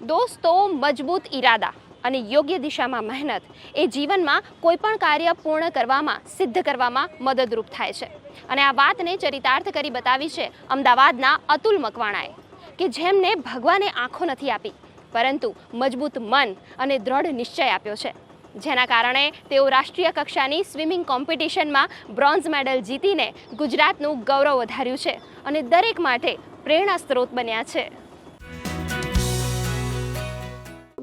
દોસ્તો, મજબૂત ઈરાદા અને યોગ્ય દિશામાં મહેનત એ જીવનમાં કોઈપણ કાર્ય પૂર્ણ કરવામાં સિદ્ધ કરવામાં મદદરૂપ થાય છે. અને આ વાતને ચરિતાર્થ કરી બતાવી છે અમદાવાદના અતુલ મકવાણાએ, કે જેમને ભગવાને આંખો નથી આપી પરંતુ મજબૂત મન અને દ્રઢ નિશ્ચય આપ્યો છે, જેના કારણે તેઓ રાષ્ટ્રીય કક્ષાની સ્વિમિંગ કોમ્પિટિશનમાં બ્રોન્ઝ મેડલ જીતીને ગુજરાતનું ગૌરવ વધાર્યું છે અને દરેક માટે પ્રેરણા સ્ત્રોત બન્યા છે.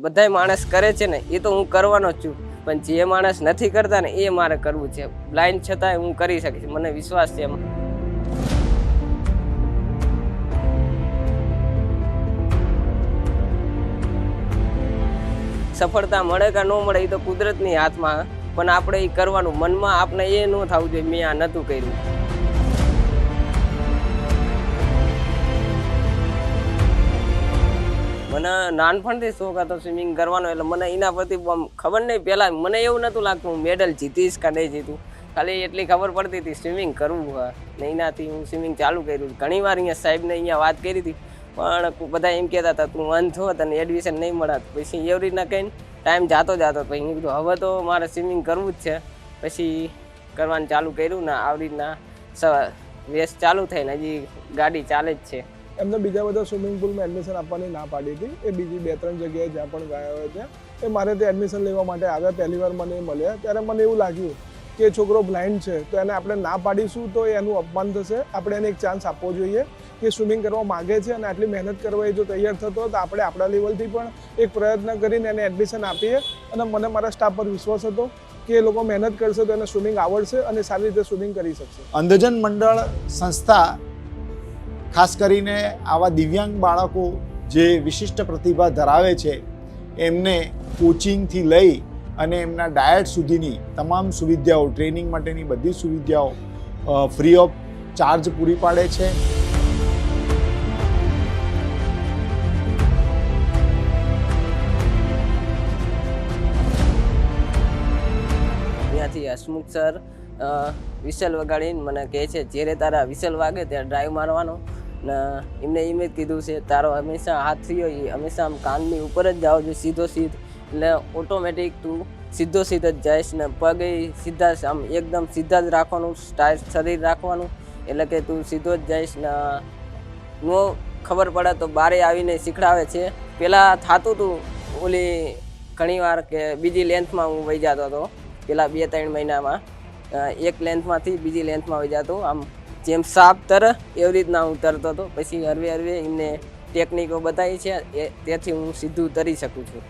બધાય માણસ કરે છે ને એ તો હું કરવાનો જ છું, પણ જે માણસ નથી કરતા ને એ મારે કરવું છે. બ્લાઇન્ડ છતાંય હું કરી શકીશ, મને વિશ્વાસ છે એમાં. સફળતા મળે કે ન મળે એ તો કુદરતની હાથમાં, પણ આપણે એ કરવાનું મનમાં આપણે એ ન થવું જોઈએ મેં આ નહોતું કર્યું. મને નાનપણથી શોખ હતો સ્વિમિંગ કરવાનો, એટલે મને એના પરથી ખબર નહીં, પહેલાં મને એવું નહોતું લાગતું હું મેડલ જીતીશ કે નહીં જીતું, ખાલી એટલી ખબર પડતી હતી સ્વિમિંગ કરવું હોય ને. એનાથી હું સ્વિમિંગ ચાલુ કર્યું. ઘણી વાર અહીંયા સાહેબને અહીંયા વાત કરી હતી, પણ બધા એમ કહેતા હતા તું અંધ હોત અને એડમિશન નહીં મળત. પછી એવી રીતના કહીને ટાઈમ જાતો પછી મેં કીધું હવે તો મારે સ્વિમિંગ કરવું જ છે. પછી કરવાનું ચાલુ કર્યું ને આવી રીતના રેસ ચાલુ થઈને હજી ગાડી ચાલે જ છે. એમને બીજા બધા સ્વિમિંગ પુલમાં એડમિશન આપવાની ના પાડી હતી. એ બીજી 2-3 જગ્યાએ જ્યાં પણ ગયા હોય છે એ મારે ત્યાં એડમિશન લેવા માટે આવ્યા. પહેલી વાર મને મળ્યા ત્યારે મને એવું લાગ્યું કે છોકરો બ્લાઇન્ડ છે તો એને આપણે ના પાડીશું તો એનું અપમાન થશે. આપણે એને એક ચાન્સ આપવો જોઈએ કે સ્વિમિંગ કરવા માગે છે અને આટલી મહેનત કરવા જો તૈયાર થતો તો આપણે આપણા લેવલથી પણ એક પ્રયત્ન કરીને એને એડમિશન આપીએ. અને મને મારા સ્ટાફ પર વિશ્વાસ હતો કે એ લોકો મહેનત કરશે તો એને સ્વિમિંગ આવડશે અને સારી રીતે સ્વિમિંગ કરી શકશે. અંધજન મંડળ સંસ્થા ખાસ કરીને આવા દિવ્યાંગ બાળકો જે વિશિષ્ટ પ્રતિભા ધરાવે છે એમને કોચિંગથી લઈ અને એમના ડાયટ સુધીની તમામ સુવિધાઓ, ટ્રેનિંગ માટેની બધી સુવિધાઓ ફ્રી ઓફ ચાર્જ પૂરી પાડે છે. ત્યાંથી હસમુખ સર વિસલ વગાડીને મને કહે છે જ્યારે તારા વિસલ વાગે ત્યારે ડ્રાઈવ મારવાનો ને એમને એમ જ કીધું છે તારો હંમેશા હાથ થયો એ હંમેશા આમ કાનની ઉપર જ જાઓ જો સીધો સીધ, એટલે ઓટોમેટિક તું સીધો સીધ જ જઈશ ને પગ સીધા આમ એકદમ સીધા જ રાખવાનું, ટાઈટ શરીર રાખવાનું, એટલે કે તું સીધો જ જઈશ ને નો ખબર પડે તો બારે આવીને શીખડાવે છે. પહેલાં થતું હતું ઓલી ઘણીવાર કે બીજી લેન્થમાં હું વહી જતો હતો, પહેલાં 2-3 મહિનામાં એક લેન્થમાંથી બીજી લેન્થમાં વહી જતો, આમ જેમ સાપ તરે એવી રીતના હું તરતો હતો. પછી હરવે હરવે એમને ટેકનિકો બતાવી છે તેથી હું સીધું તરી શકું છું.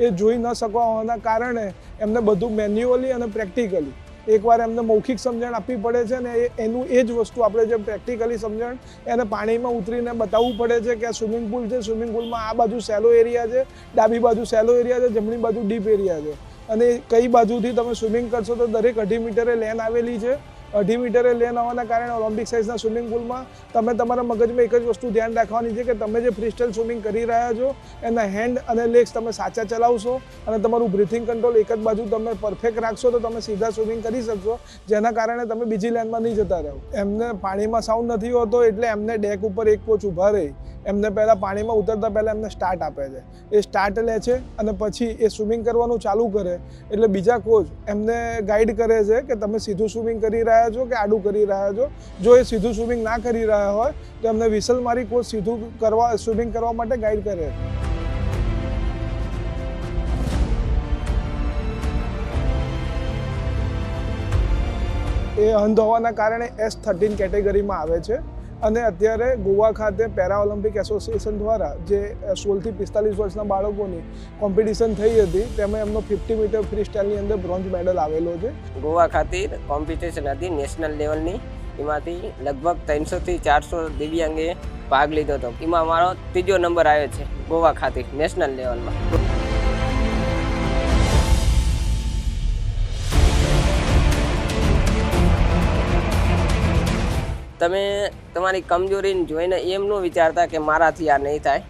એ જોઈ ન શકવા હોવાના કારણે એમને બધું મેન્યુઅલી અને પ્રેક્ટિકલી એકવાર એમને મૌખિક સમજણ આપવી પડે છે ને એનું એ જ વસ્તુ આપણે જે પ્રેક્ટિકલી સમજણ એને પાણીમાં ઉતરીને બતાવવું પડે છે કે આ સ્વિમિંગ પુલ છે, સ્વિમિંગ પુલમાં આ બાજુ સેલો એરિયા છે, ડાબી બાજુ સેલો એરિયા છે, જમણી બાજુ ડીપ એરિયા છે અને કઈ બાજુથી તમે સ્વિમિંગ કરશો તો દરેક 2.5 મીટરે લેન આવેલી છે. 2.5 મીટરે લેન આવવાના કારણે ઓલિમ્પિક સાઇઝના સ્વિમિંગ પુલમાં તમે તમારા મગજમાં એક જ વસ્તુ ધ્યાન રાખવાની છે કે તમે જે ફ્રીસ્ટાઇલ સ્વિમિંગ કરી રહ્યા છો એના હેન્ડ અને લેગ્સ તમે સાચા ચલાવશો અને તમારું બ્રીથિંગ કંટ્રોલ એક જ બાજુ તમે પરફેક્ટ રાખશો તો તમે સીધા સ્વિમિંગ કરી શકશો, જેના કારણે તમે બીજી લેનમાં નહીં જતા રહો. એમને પાણીમાં સાઉન્ડ નથી હોતો એટલે એમને ડેક ઉપર એક કોચ ઊભા રહી એમને પહેલાં પાણીમાં ઉતરતા પહેલાં એમને સ્ટાર્ટ આપે છે. એ સ્ટાર્ટ લે છે અને પછી એ સ્વિમિંગ કરવાનું ચાલુ કરે એટલે બીજા કોચ એમને ગાઈડ કરે છે કે તમે સીધું સ્વિમિંગ કરી રહ્યા છો કે આડું કરી રહ્યા છો. જો એ સીધું સ્વિમિંગ ના કરી રહ્યા હોય તો એમને વિસલ મારી કોચ સીધું સ્વિમિંગ કરવા માટે ગાઈડ કરે. એ અંધ હોવાના કારણે S13 કેટેગરીમાં આવે છે અને અત્યારે ગોવા ખાતે પેરા ઓલિમ્પિક એસોસિએશન દ્વારા જે 16 થી 45 વર્ષના બાળકોની કોમ્પિટિશન થઈ હતી તેમાં એમનો 50 મીટર ફ્રી સ્ટાઇલની અંદર બ્રોન્ઝ મેડલ આવેલો છે. ગોવા ખાતે કોમ્પિટિશન હતી નેશનલ લેવલની, એમાંથી લગભગ 300 થી 400 દિવ્યાંગે ભાગ લીધો હતો. એમાં મારો 3જો નંબર આવ્યો છે ગોવા ખાતે નેશનલ લેવલમાં. તમે તમારી કમજોરીને જોઈને એમ ન વિચારતા કે મારાથી આ નહીં થાય.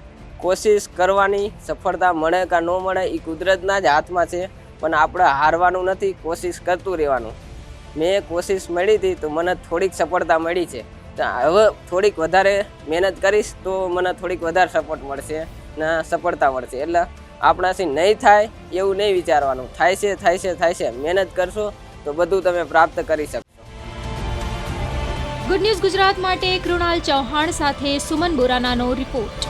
કોશિશ કરવાની, સફળતા મળે કે ન મળે એ કુદરતના જ હાથમાં છે, પણ આપણે હારવાનું નથી, કોશિશ કરતું રહેવાનું. મેં કોશિશ મળી હતી તો મને થોડીક સફળતા મળી છે. હવે થોડીક વધારે મહેનત કરીશ તો મને થોડીક વધારે સપોર્ટ મળશે ને સફળતા મળશે. એટલે આપણાથી નહીં થાય એવું નહીં વિચારવાનું, થાય છે. મહેનત કરશો તો બધું તમે પ્રાપ્ત કરી શકશો. ગુડ ન્યૂઝ ગુજરાત માટે કૃણાલ ચૌહાણ સાથે સુમન બોરાનાનો રિપોર્ટ.